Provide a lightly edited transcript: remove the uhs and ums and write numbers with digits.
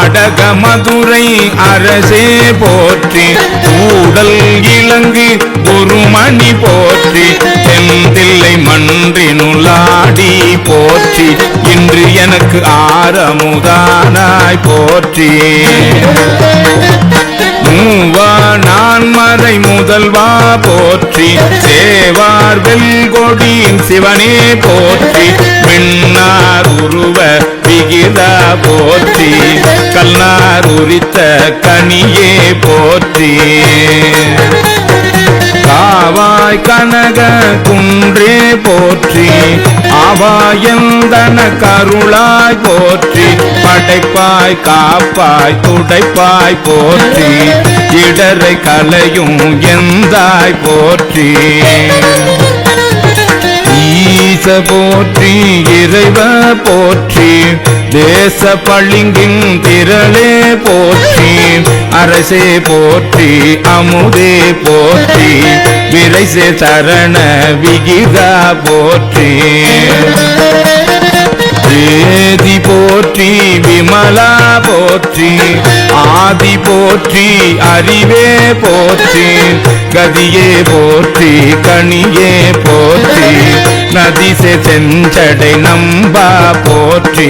ஆடக மதுரை அரசே போற்றி கூடல் இலங்கு ஒரு மணி போற்றி தெந்தில்லை மன்றினுளாடி போற்றி இன்று எனக்கு ஆரமுதானாய் போற்றி மூவா நான்மறை முதல்வா போற்றி சேவார் வெல்கொடியின் சிவனே போற்றி மின்னார் உருவ விகிதா போற்றி கல்நார் உரித்த கனியே போற்றி காவாய் கனக குன்றே போற்றி ஆவாயந்தன கருளாய் போற்றி படைப்பாய் காப்பாய் துடைப்பாய் போற்றி இடரை கலையும் எந்தாய் போற்றி ஈச போற்றி இறைவ போற்றி தேச பளிங்கின் திரளே போற்றி அரசே போற்றி அமுதே போற்றி விரைசே சரண விகிதா போற்றி வேதி போற்றி விமலா போற்றி ஆதி போற்றி அறிவே போற்றி கதியே போற்றி கனியே போற்றி நதிசே செஞ்சடை நம்பா போற்றி